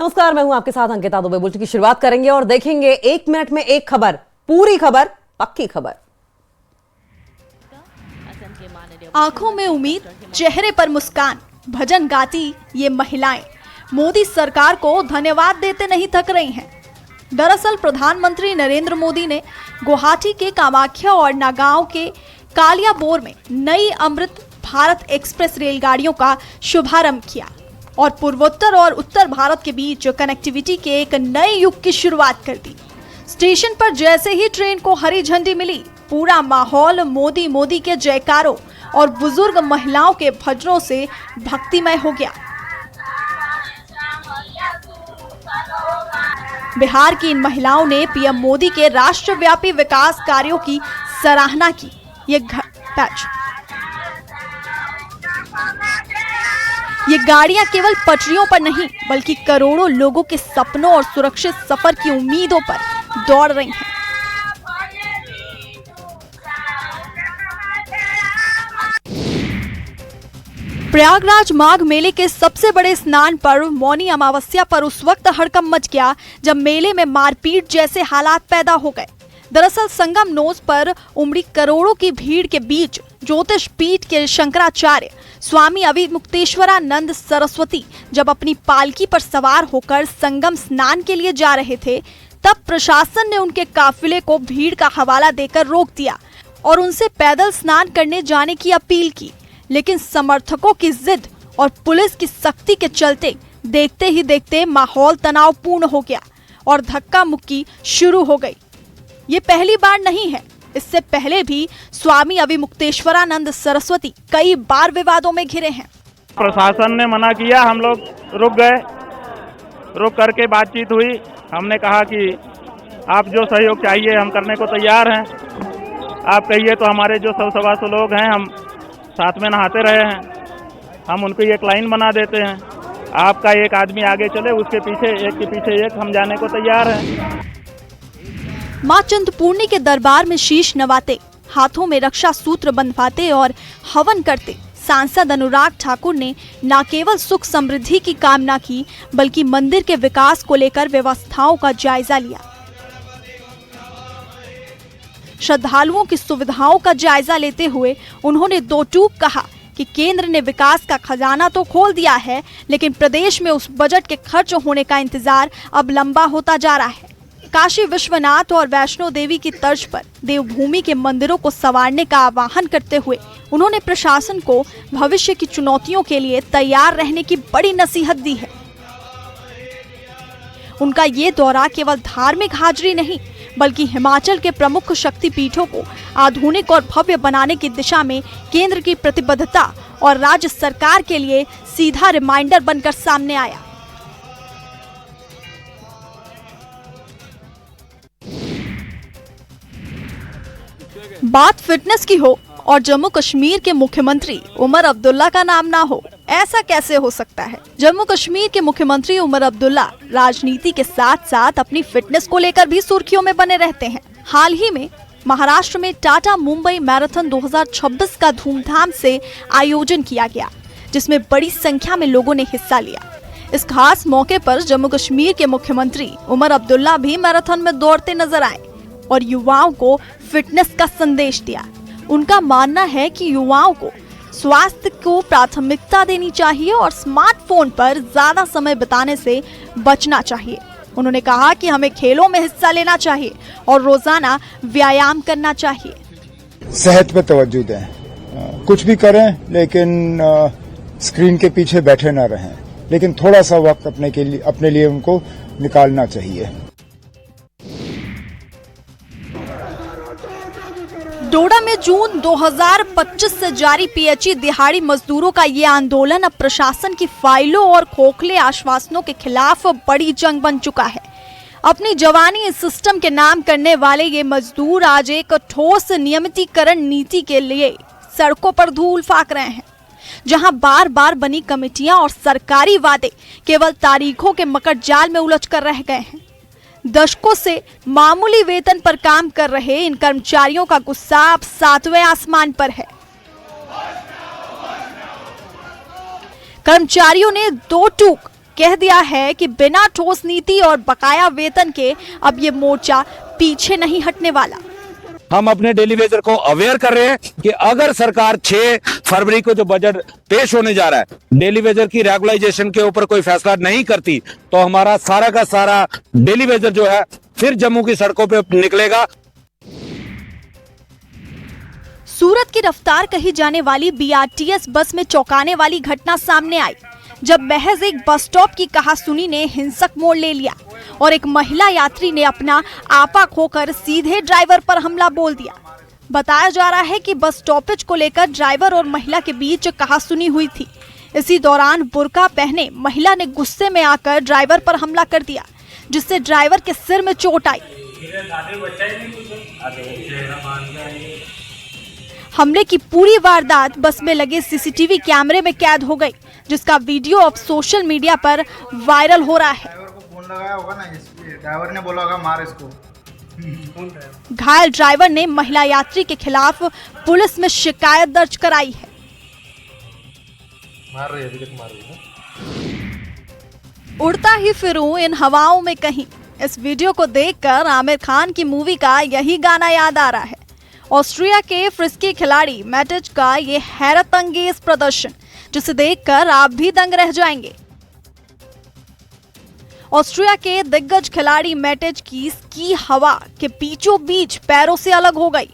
नमस्कार, मैं हूं आपके साथ अंकिता दुबे। बुलेटिन की शुरुआत करेंगे और देखेंगे 1 मिनट में एक खबर, पूरी खबर, पक्की खबर। आंखों में उम्मीद, चेहरे पर मुस्कान, भजन गाती ये महिलाएं मोदी सरकार को धन्यवाद देते नहीं थक रही हैं। दरअसल प्रधानमंत्री नरेंद्र मोदी ने गुवाहाटी के कामाख्या और नागांव के कालियाबोर में नई अमृत भारत एक्सप्रेस रेलगाड़ियों का शुभारंभ किया और पूर्वोत्तर और उत्तर भारत के बीच कनेक्टिविटी के एक नए युग की शुरुआत कर दी। स्टेशन पर जैसे ही ट्रेन को हरी झंडी मिली, पूरा माहौल मोदी मोदी के जयकारों और बुजुर्ग महिलाओं के भजनों से भक्तिमय हो गया। बिहार की इन महिलाओं ने पीएम मोदी के राष्ट्रव्यापी विकास कार्यों की सराहना की। ये गाड़ियां केवल पटरियों पर नहीं बल्कि करोड़ों लोगों के सपनों और सुरक्षित सफर की उम्मीदों पर दौड़ रही हैं। प्रयागराज माघ मेले के सबसे बड़े स्नान पर्व मौनी अमावस्या पर उस वक्त हड़कंप मच गया जब मेले में मारपीट जैसे हालात पैदा हो गए। दरअसल संगम नोज पर उमड़ी करोड़ों की भीड़ के बीच ज्योतिष पीठ के शंकराचार्य स्वामी अविमुक्तेश्वरानंद सरस्वती जब अपनी पालकी पर सवार होकर संगम स्नान के लिए जा रहे थे, तब प्रशासन ने उनके काफिले को भीड़ का हवाला देकर रोक दिया और उनसे पैदल स्नान करने जाने की अपील की। लेकिन समर्थकों की जिद और पुलिस की सख्ती के चलते देखते ही देखते माहौल तनावपूर्ण हो गया और धक्का मुक्की शुरू हो गई। ये पहली बार नहीं है, इससे पहले भी स्वामी अविमुक्तेश्वरानंद सरस्वती कई बार विवादों में घिरे हैं। प्रशासन ने मना किया, हम लोग रुक गए। रुक करके बातचीत हुई। हमने कहा कि आप जो सहयोग चाहिए हम करने को तैयार हैं। आप कहिए तो हमारे जो 100-125 लोग हैं, हम साथ में नहाते रहे हैं, हम उनको एक लाइन बना देते हैं। आपका एक आदमी आगे चले, उसके पीछे एक के पीछे एक, हम जाने को तैयार हैं। मां चिंतपूर्णी के दरबार में शीश नवाते, हाथों में रक्षा सूत्र बंधवाते और हवन करते सांसद अनुराग ठाकुर ने न केवल सुख समृद्धि की कामना की बल्कि मंदिर के विकास को लेकर व्यवस्थाओं का जायजा लिया। श्रद्धालुओं की सुविधाओं का जायजा लेते हुए उन्होंने दो टूक कहा कि केंद्र ने विकास का खजाना तो खोल दिया है, लेकिन प्रदेश में उस बजट के खर्च होने का इंतजार अब लंबा होता जा रहा है। काशी विश्वनाथ और वैष्णो देवी की तर्ज पर देवभूमि के मंदिरों को संवारने का आह्वान करते हुए उन्होंने प्रशासन को भविष्य की चुनौतियों के लिए तैयार रहने की बड़ी नसीहत दी है। उनका ये दौरा केवल धार्मिक हाजिरी नहीं बल्कि हिमाचल के प्रमुख शक्तिपीठों को आधुनिक और भव्य बनाने की दिशा में केंद्र की प्रतिबद्धता और राज्य सरकार के लिए सीधा रिमाइंडर बनकर सामने आया। बात फिटनेस की हो और जम्मू कश्मीर के मुख्यमंत्री उमर अब्दुल्ला का नाम ना हो, ऐसा कैसे हो सकता है। जम्मू कश्मीर के मुख्यमंत्री उमर अब्दुल्ला राजनीति के साथ साथ अपनी फिटनेस को लेकर भी सुर्खियों में बने रहते हैं। हाल ही में महाराष्ट्र में टाटा मुंबई मैराथन 2026 का धूमधाम से आयोजन किया गया, जिसमें बड़ी संख्या में लोगों ने हिस्सा लिया। इस खास मौके पर जम्मू कश्मीर के मुख्यमंत्री उमर अब्दुल्ला भी मैराथन में दौड़ते नजर आए और युवाओं को फिटनेस का संदेश दिया। उनका मानना है कि युवाओं को स्वास्थ्य को प्राथमिकता देनी चाहिए और स्मार्टफोन पर ज्यादा समय बिताने से बचना चाहिए। उन्होंने कहा कि हमें खेलों में हिस्सा लेना चाहिए और रोजाना व्यायाम करना चाहिए। सेहत पे तवज्जो दें, कुछ भी करें लेकिन स्क्रीन के पीछे बैठे ना रहें, लेकिन थोड़ा सा वक्त अपने लिए उनको निकालना चाहिए। डोडा में जून 2025 से जारी पीएचई दिहाड़ी मजदूरों का ये आंदोलन अब प्रशासन की फाइलों और खोखले आश्वासनों के खिलाफ बड़ी जंग बन चुका है। अपनी जवानी इस सिस्टम के नाम करने वाले ये मजदूर आज एक ठोस नियमितीकरण नीति के लिए सड़कों पर धूल फाक रहे हैं, जहां बार बार बनी कमेटियां और सरकारी वादे केवल तारीखों के मकर जाल में उलझ कर रह गए हैं। दशकों से मामूली वेतन पर काम कर रहे इन कर्मचारियों का गुस्सा अब 7वें आसमान पर है। कर्मचारियों ने दो टूक कह दिया है कि बिना ठोस नीति और बकाया वेतन के अब ये मोर्चा पीछे नहीं हटने वाला। हम अपने डेली वेजर को अवेयर कर रहे हैं कि अगर सरकार 6 फरवरी को जो बजट पेश होने जा रहा है डेली वेजर की रेगुलाइजेशन के ऊपर कोई फैसला नहीं करती तो हमारा सारा का सारा डेली वेजर जो है फिर जम्मू की सड़कों पे निकलेगा। सूरत की रफ्तार कही जाने वाली BRTS बस में चौंकाने वाली घटना सामने आई जब महज एक बस स्टॉप की कहासुनी ने हिंसक मोड़ ले लिया और एक महिला यात्री ने अपना आपा खोकर सीधे ड्राइवर पर हमला बोल दिया। बताया जा रहा है कि बस स्टॉपेज को लेकर ड्राइवर और महिला के बीच कहासुनी हुई थी। इसी दौरान बुर्का पहने महिला ने गुस्से में आकर ड्राइवर पर हमला कर दिया जिससे ड्राइवर के सिर में चोट आई। हमले की पूरी वारदात बस में लगे CCTV कैमरे में कैद हो गई जिसका वीडियो अब सोशल मीडिया पर वायरल हो रहा है। फोन लगाया होगा ना, ड्राइवर ने बोला होगा मार इसको। घायल ड्राइवर ने महिला यात्री के खिलाफ पुलिस में शिकायत दर्ज कराई है। मार रही है, अभी तक मार रही है। उड़ता ही फिरूं इन हवाओं में कहीं, इस वीडियो को देखकर आमिर खान की मूवी का यही गाना याद आ रहा है। ऑस्ट्रिया के फ्रिस्की खिलाड़ी मैटिच का ये हैरत अंगेज प्रदर्शन जिसे देखकर आप भी दंग रह जाएंगे। ऑस्ट्रिया के दिग्गज खिलाड़ी मैटिच की स्की हवा के बीचों बीच पैरों से अलग हो गई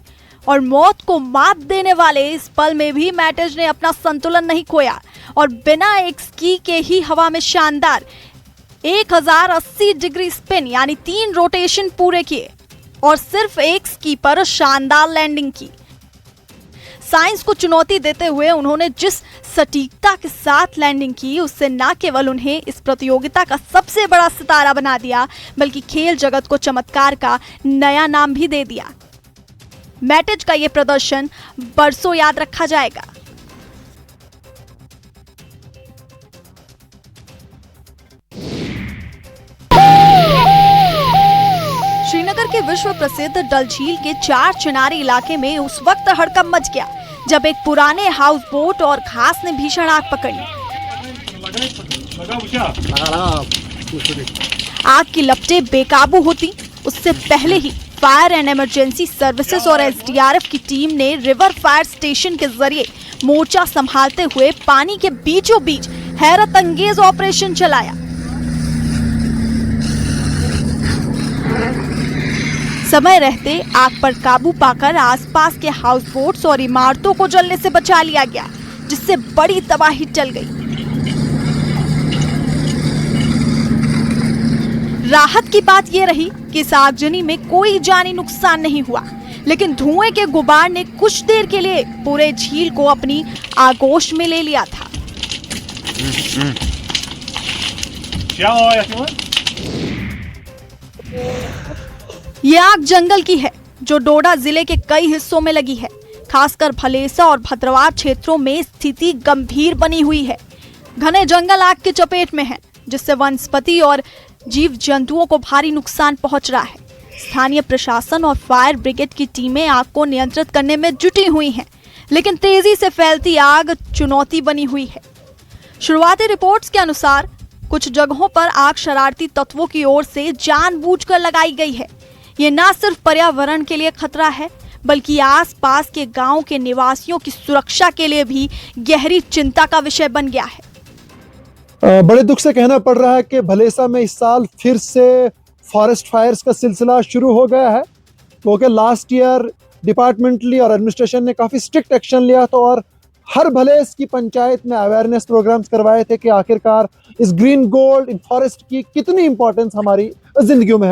और मौत को मात देने वाले इस पल में भी मैटिच ने अपना संतुलन नहीं खोया और बिना एक स्की के ही हवा में शानदार 1080 डिग्री स्पिन यानी 3 रोटेशन पूरे किए और सिर्फ एक स्की पर शानदार लैंडिंग की। साइंस को चुनौती देते हुए उन्होंने जिस सटीकता के साथ लैंडिंग की उससे न केवल उन्हें इस प्रतियोगिता का सबसे बड़ा सितारा बना दिया बल्कि खेल जगत को चमत्कार का नया नाम भी दे दिया। मैटिच का ये प्रदर्शन बरसों याद रखा जाएगा। श्रीनगर के विश्व प्रसिद्ध डल झील के 4 चिनारी इलाके में उस वक्त हड़कंप मच गया जब एक पुराने हाउस बोट और घास ने भीषण आग पकड़ ली। आग की लपटें बेकाबू होती उससे पहले ही फायर एंड इमरजेंसी सर्विसेज और SDRF की टीम ने रिवर फायर स्टेशन के जरिए मोर्चा संभालते हुए पानी के बीचों बीच हैरत अंगेज ऑपरेशन चलाया। समय रहते आग पर काबू पाकर आसपास के हाउस बोट्स और इमारतों को जलने से बचा लिया गया जिससे बड़ी तबाही टल गई। राहत की बात यह रही कि इस आगजनी में कोई जानी नुकसान नहीं हुआ लेकिन धुएं के गुबार ने कुछ देर के लिए पूरे झील को अपनी आगोश में ले लिया था। ये आग जंगल की है जो डोडा जिले के कई हिस्सों में लगी है। खासकर भलेसा और भद्रवाह क्षेत्रों में स्थिति गंभीर बनी हुई है। घने जंगल आग की चपेट में है जिससे वनस्पति और जीव जंतुओं को भारी नुकसान पहुंच रहा है। स्थानीय प्रशासन और फायर ब्रिगेड की टीमें आग को नियंत्रित करने में जुटी हुई हैं, लेकिन तेजी से फैलती आग चुनौती बनी हुई है। शुरुआती रिपोर्ट्स के अनुसार कुछ जगहों पर आग शरारती तत्वों की ओर से जानबूझकर लगाई गई है। ये न सिर्फ पर्यावरण के लिए खतरा है बल्कि आसपास के गांव के निवासियों की सुरक्षा के लिए भी गहरी चिंता का विषय बन गया है। बड़े दुख से कहना पड़ रहा है कि भलेसा में इस साल फिर से फॉरेस्ट फायर्स का सिलसिला शुरू हो गया है क्योंकि लास्ट ईयर डिपार्टमेंटली और एडमिनिस्ट्रेशन ने काफ़ी स्ट्रिक्ट एक्शन लिया था और हर भलेस की पंचायत में अवेयरनेस प्रोग्राम्स करवाए थे कि आखिरकार इस ग्रीन गोल्ड इन फॉरेस्ट की कितनी इंपॉर्टेंस हमारी जिंदगियों में है।